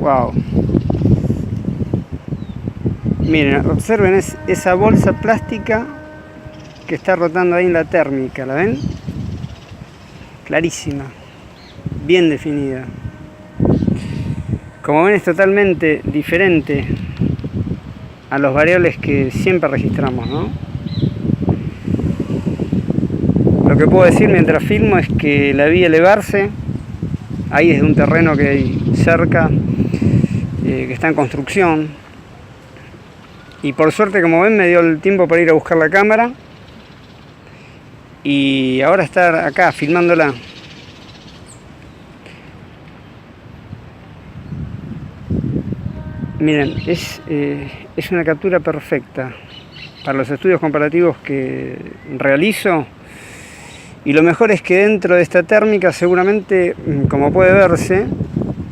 Wow. Miren, observen esa bolsa plástica que está rotando ahí en la térmica, ¿la ven? Clarísima, bien definida. Como ven, es totalmente diferente a los variables que siempre registramos, ¿no? Lo que puedo decir mientras filmo es que la vi elevarse ahí desde un terreno que hay cerca, que está en construcción, y por suerte, como ven, me dio el tiempo para ir a buscar la cámara y ahora estar acá filmándola. Miren, es una captura perfecta para los estudios comparativos que realizo, y lo mejor es que dentro de esta térmica seguramente, como puede verse,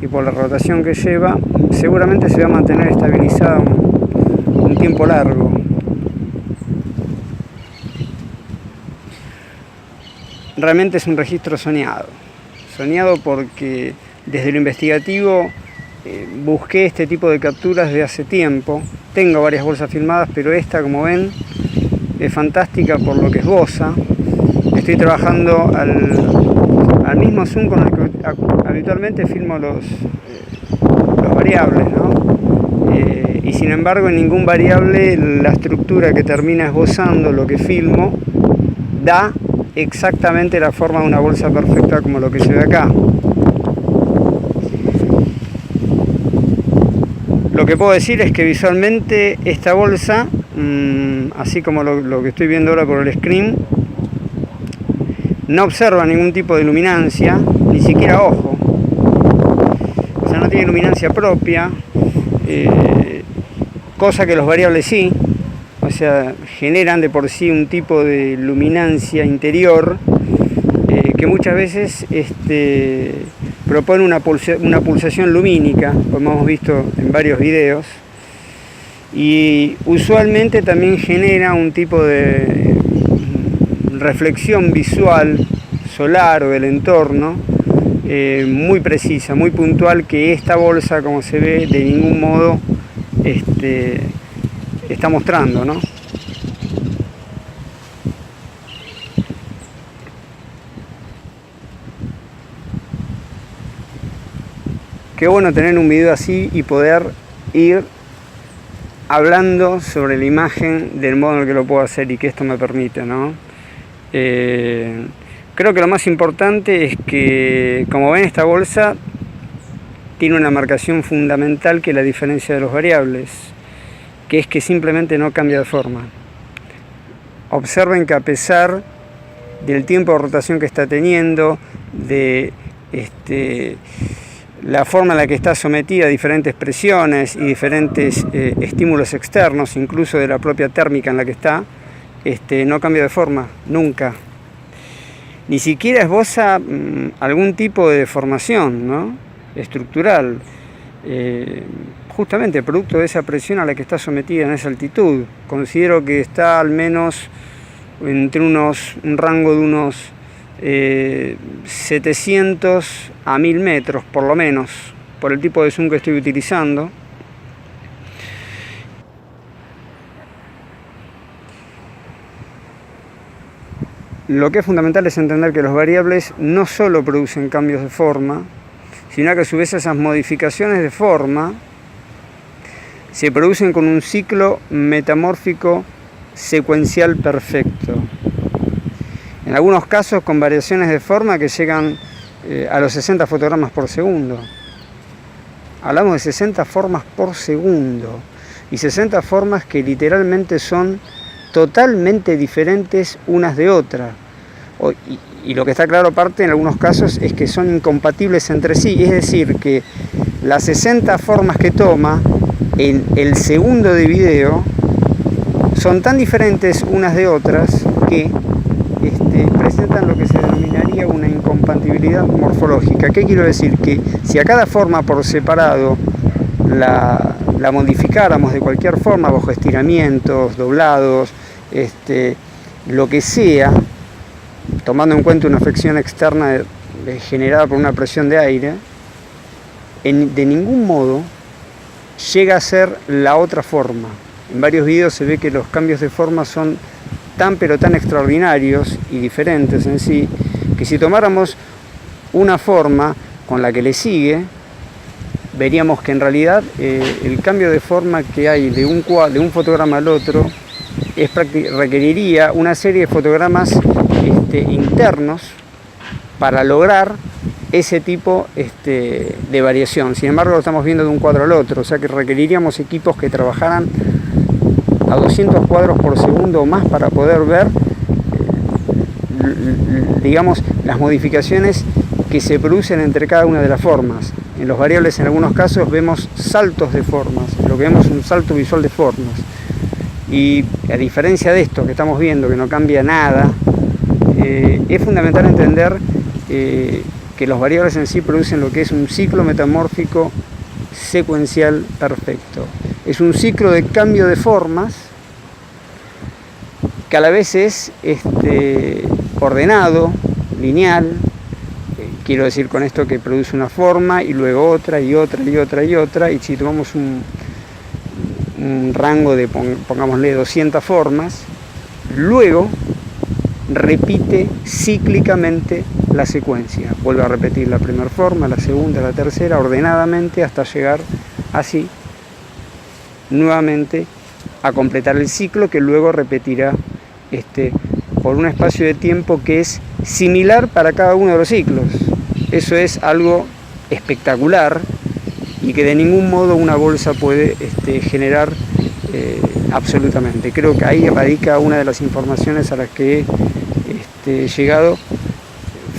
y por la rotación que lleva, seguramente se va a mantener estabilizada un tiempo largo. Realmente es un registro soñado porque desde lo investigativo busqué este tipo de capturas de hace tiempo. Tengo varias bolsas filmadas, pero esta, como ven, es fantástica por lo que esboza. Estoy trabajando al mismo zoom con el que habitualmente filmo los variables, ¿no? Y sin embargo, en ningún variable la estructura que termina esbozando lo que filmo da exactamente la forma de una bolsa perfecta como lo que se ve acá. Lo que puedo decir es que visualmente esta bolsa, así como lo que estoy viendo ahora por el screen, no observa ningún tipo de luminancia, ni siquiera ojo. O sea, no tiene luminancia propia, cosa que los variables sí. O sea, generan de por sí un tipo de luminancia interior que muchas veces propone una pulsación lumínica, como hemos visto en varios videos, y usualmente también genera un tipo de reflexión visual solar o del entorno muy precisa, muy puntual, que esta bolsa, como se ve, de ningún modo está mostrando, ¿no? Qué bueno tener un video así y poder ir hablando sobre la imagen del modo en el que lo puedo hacer y que esto me permite, ¿no? Creo que lo más importante es que, como ven, esta bolsa tiene una marcación fundamental que es la diferencia de los variables, que es que simplemente no cambia de forma. Observen que a pesar del tiempo de rotación que está teniendo, de la forma en la que está sometida a diferentes presiones y diferentes estímulos externos, incluso de la propia térmica en la que está, no cambia de forma, nunca. Ni siquiera esboza algún tipo de deformación, ¿no? Estructural, justamente producto de esa presión a la que está sometida en esa altitud. Considero que está al menos entre un rango de unos 700 a 1000 metros, por lo menos, por el tipo de zoom que estoy utilizando. Lo que es fundamental es entender que los variables no solo producen cambios de forma, sino que a su vez esas modificaciones de forma se producen con un ciclo metamórfico secuencial perfecto. En algunos casos con variaciones de forma que llegan a los 60 fotogramas por segundo. Hablamos de 60 formas por segundo, y 60 formas que literalmente son totalmente diferentes unas de otras. Y lo que está claro aparte en algunos casos es que son incompatibles entre sí, es decir, que las 60 formas que toma en el segundo de video son tan diferentes unas de otras que presentan lo que se denominaría una incompatibilidad morfológica. ¿Qué quiero decir? Que si a cada forma por separado la modificáramos de cualquier forma, bajo estiramientos, doblados, lo que sea, tomando en cuenta una fricción externa generada por una presión de aire, de ningún modo llega a ser la otra forma. En varios videos se ve que los cambios de forma son tan pero tan extraordinarios y diferentes en sí, que si tomáramos una forma con la que le sigue, veríamos que en realidad el cambio de forma que hay de un fotograma al otro requeriría una serie de fotogramas internos para lograr ese tipo de variación. Sin embargo, lo estamos viendo de un cuadro al otro, o sea que requeriríamos equipos que trabajaran a 200 cuadros por segundo o más para poder ver, digamos, las modificaciones que se producen entre cada una de las formas. En los variables, en algunos casos, vemos saltos de formas, lo que vemos es un salto visual de formas. Y a diferencia de esto que estamos viendo, que no cambia nada, es fundamental entender que los variables en sí producen lo que es un ciclo metamórfico secuencial perfecto. Es un ciclo de cambio de formas que a la vez es ordenado, lineal. Quiero decir con esto que produce una forma y luego otra y otra y otra y otra, y si tomamos un rango de, pongámosle, 200 formas, luego repite cíclicamente la secuencia. Vuelve a repetir la primera forma, la segunda, la tercera, ordenadamente hasta llegar así nuevamente a completar el ciclo, que luego repetirá por un espacio de tiempo que es similar para cada uno de los ciclos. Eso es algo espectacular y que de ningún modo una bolsa puede generar absolutamente. Creo que ahí radica una de las informaciones a las que he llegado,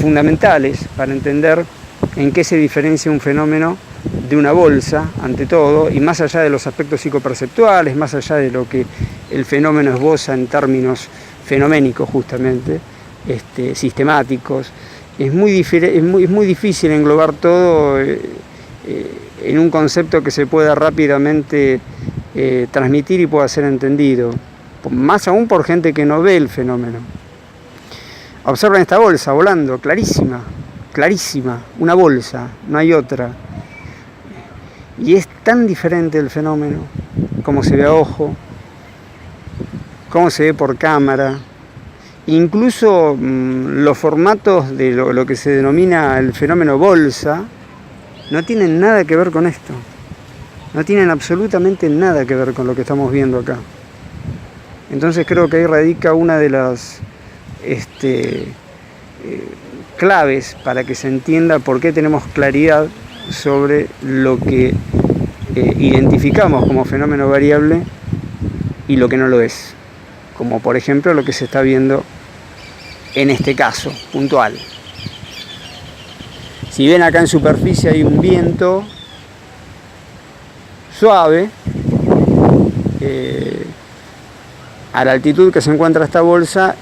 fundamentales para entender en qué se diferencia un fenómeno de una bolsa, ante todo, y más allá de los aspectos psicoperceptuales, más allá de lo que el fenómeno esboza en términos fenoménicos justamente, sistemáticos. Es muy difícil englobar todo en un concepto que se pueda rápidamente transmitir y pueda ser entendido, más aún por gente que no ve el fenómeno. Observen esta bolsa volando, clarísima, clarísima, una bolsa, no hay otra. Y es tan diferente el fenómeno, cómo se ve a ojo, cómo se ve por cámara. Incluso los formatos de lo que se denomina el fenómeno bolsa no tienen nada que ver con esto. No tienen absolutamente nada que ver con lo que estamos viendo acá. Entonces creo que ahí radica una de las claves para que se entienda por qué tenemos claridad sobre lo que identificamos como fenómeno variable y lo que no lo es, como por ejemplo lo que se está viendo en este caso puntual. Si ven acá en superficie hay un viento suave, a la altitud que se encuentra esta bolsa,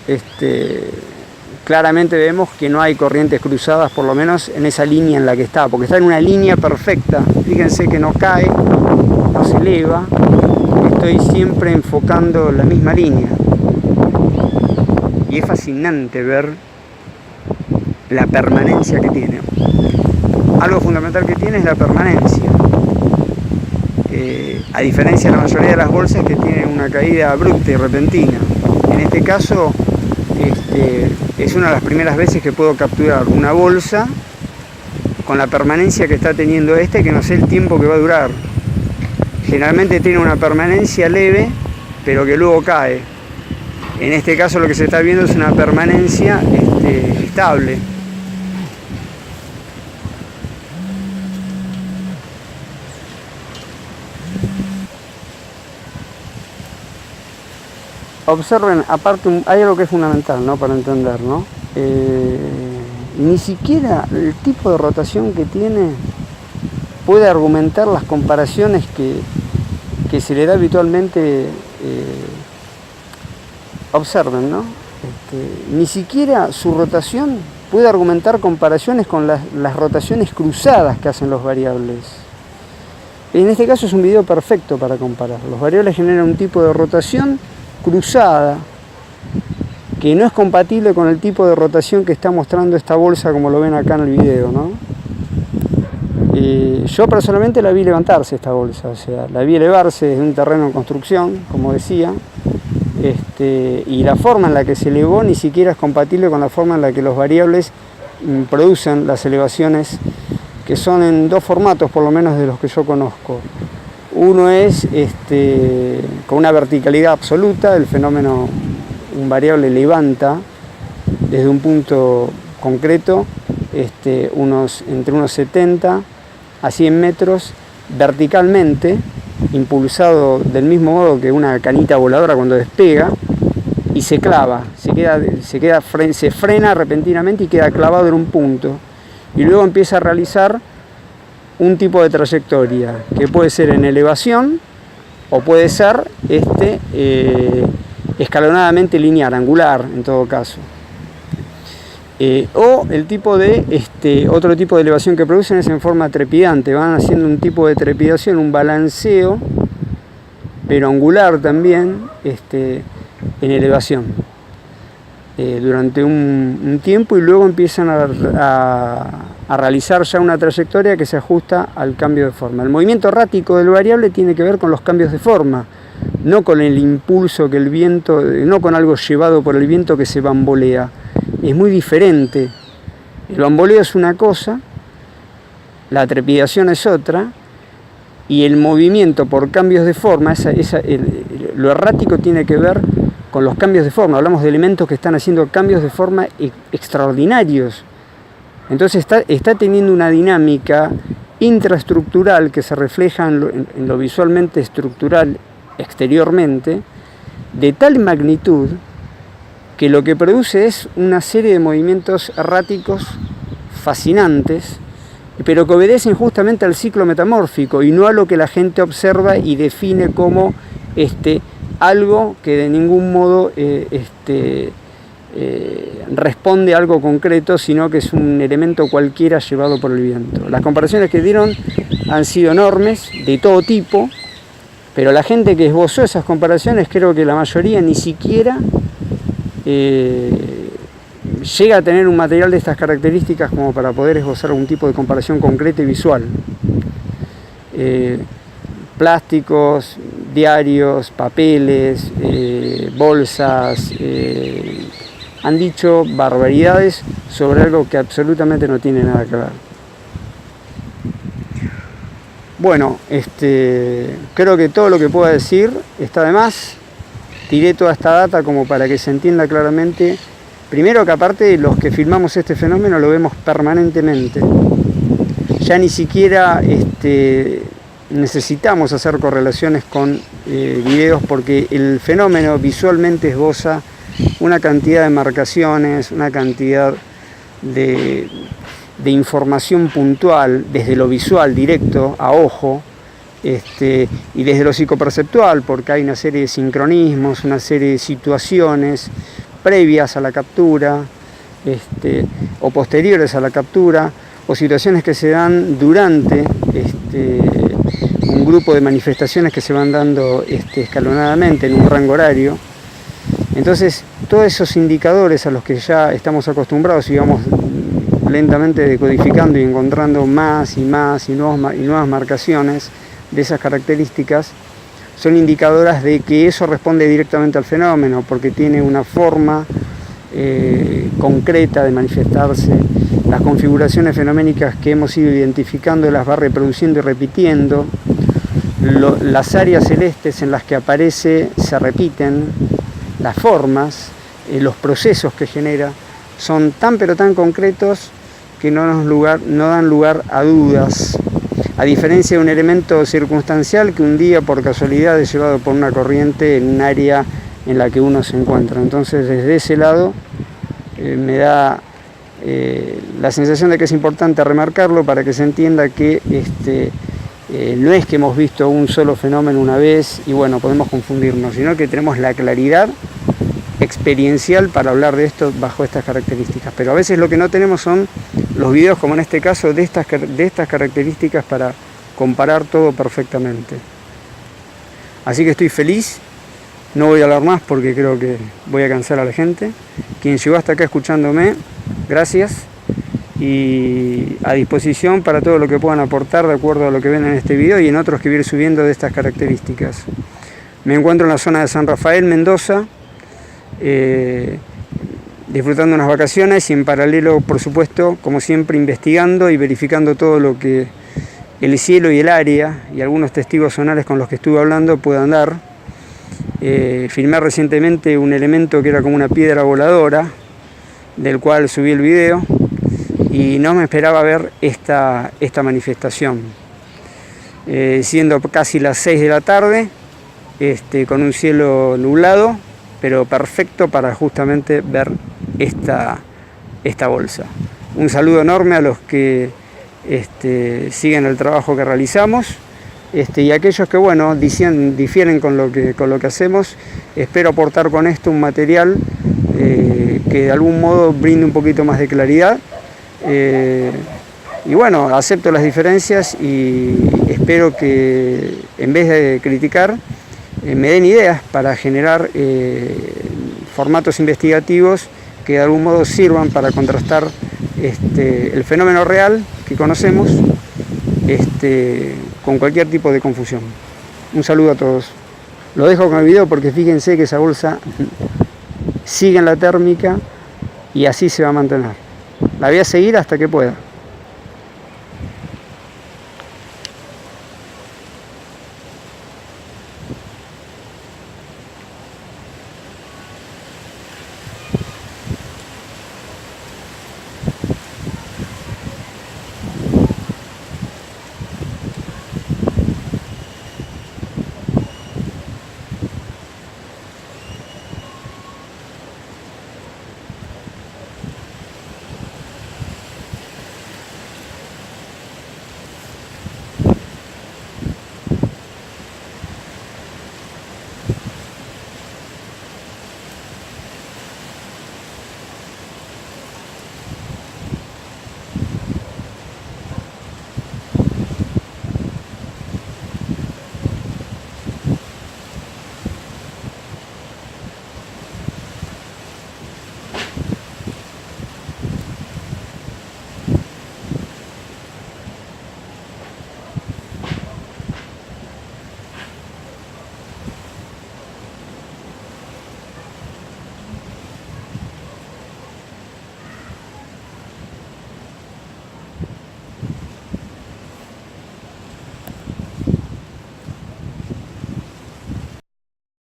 claramente vemos que no hay corrientes cruzadas, por lo menos en esa línea en la que está, porque está en una línea perfecta. Fíjense que no cae, no se eleva, estoy siempre enfocando la misma línea. Y es fascinante ver la permanencia que tiene. Algo fundamental que tiene es la permanencia. A diferencia de la mayoría de las bolsas que tienen una caída abrupta y repentina. En este caso, es una de las primeras veces que puedo capturar una bolsa con la permanencia que está teniendo que no sé el tiempo que va a durar. Generalmente tiene una permanencia leve, pero que luego cae. En este caso lo que se está viendo es una permanencia estable. Observen, aparte hay algo que es fundamental, ¿no?, para entender, ¿no? Ni siquiera el tipo de rotación que tiene puede argumentar las comparaciones que se le da habitualmente. Observen, ¿no? Ni siquiera su rotación puede argumentar comparaciones con las rotaciones cruzadas que hacen los variables. En este caso es un video perfecto para comparar. Los variables generan un tipo de rotación cruzada que no es compatible con el tipo de rotación que está mostrando esta bolsa, como lo ven acá en el video, ¿no? Yo personalmente la vi levantarse esta bolsa, o sea, la vi elevarse desde un terreno en construcción, como decía, y la forma en la que se elevó ni siquiera es compatible con la forma en la que los variables producen las elevaciones, que son en dos formatos por lo menos de los que yo conozco. Uno es con una verticalidad absoluta, el fenómeno, un variable levanta desde un punto concreto entre unos 70 a 100 metros verticalmente, impulsado del mismo modo que una canita voladora cuando despega, y se clava, se frena repentinamente y queda clavado en un punto, y luego empieza a realizar un tipo de trayectoria que puede ser en elevación o puede ser escalonadamente lineal, angular en todo caso. O el tipo de otro tipo de elevación que producen es en forma trepidante, van haciendo un tipo de trepidación, un balanceo, pero angular también, en elevación durante un tiempo, y luego empiezan a realizar ya una trayectoria que se ajusta al cambio de forma. El movimiento errático del variable tiene que ver con los cambios de forma, no con el impulso que el viento, no con algo llevado por el viento que se bambolea. Es muy diferente. El bamboleo es una cosa, la trepidación es otra, y el movimiento por cambios de forma, lo errático tiene que ver con los cambios de forma. Hablamos de elementos que están haciendo cambios de forma extraordinarios. Entonces está teniendo una dinámica intraestructural que se refleja en lo visualmente estructural exteriormente, de tal magnitud que lo que produce es una serie de movimientos erráticos fascinantes, pero que obedecen justamente al ciclo metamórfico y no a lo que la gente observa y define como algo que de ningún modo responde a algo concreto, sino que es un elemento cualquiera llevado por el viento. Las comparaciones que dieron han sido enormes, de todo tipo, pero la gente que esbozó esas comparaciones, creo que la mayoría ni siquiera llega a tener un material de estas características como para poder esbozar algún tipo de comparación concreta y visual. Plásticos, diarios, papeles, bolsas, han dicho barbaridades sobre algo que absolutamente no tiene nada que ver. Bueno, creo que todo lo que pueda decir está de más. Tiré toda esta data como para que se entienda claramente. Primero que aparte los que filmamos este fenómeno lo vemos permanentemente. Ya ni siquiera necesitamos hacer correlaciones con videos, porque el fenómeno visualmente esboza una cantidad de marcaciones, una cantidad de información puntual desde lo visual directo a ojo, y desde lo psicoperceptual, porque hay una serie de sincronismos, una serie de situaciones previas a la captura, o posteriores a la captura, o situaciones que se dan durante un grupo de manifestaciones que se van dando escalonadamente en un rango horario. Entonces, todos esos indicadores a los que ya estamos acostumbrados y vamos lentamente decodificando y encontrando más y nuevas marcaciones de esas características, son indicadoras de que eso responde directamente al fenómeno, porque tiene una forma concreta de manifestarse. Las configuraciones fenoménicas que hemos ido identificando las va reproduciendo y repitiendo. Las áreas celestes en las que aparece se repiten. Las formas, los procesos que genera son tan pero tan concretos que no dan lugar a dudas, a diferencia de un elemento circunstancial que un día por casualidad es llevado por una corriente en un área en la que uno se encuentra. Entonces, desde ese lado me da la sensación de que es importante remarcarlo para que se entienda que no es que hemos visto un solo fenómeno una vez y bueno, podemos confundirnos, sino que tenemos la claridad experiencial para hablar de esto bajo estas características. Pero a veces lo que no tenemos son los videos, como en este caso, de estas características para comparar todo perfectamente. Así que estoy feliz, no voy a hablar más porque creo que voy a cansar a la gente. Quien llegó hasta acá escuchándome, gracias. y a disposición para todo lo que puedan aportar de acuerdo a lo que ven en este video y en otros que voy a ir subiendo de estas características. Me encuentro en la zona de San Rafael, Mendoza, disfrutando unas vacaciones y en paralelo, por supuesto, como siempre, investigando y verificando todo lo que el cielo y el área y algunos testigos sonores con los que estuve hablando puedan dar. Filmé recientemente un elemento que era como una piedra voladora, del cual subí el video, y no me esperaba ver esta manifestación. Siendo casi las 6 de la tarde, con un cielo nublado, pero perfecto para justamente ver esta bolsa. Un saludo enorme a los que siguen el trabajo que realizamos, y aquellos que bueno difieren con lo que hacemos. Espero aportar con esto un material que de algún modo brinde un poquito más de claridad, y bueno, acepto las diferencias y espero que en vez de criticar me den ideas para generar formatos investigativos que de algún modo sirvan para contrastar el fenómeno real que conocemos con cualquier tipo de confusión. Un saludo a todos. Lo dejo con el video porque fíjense que esa bolsa sigue en la térmica y así se va a mantener. La voy a seguir hasta que pueda.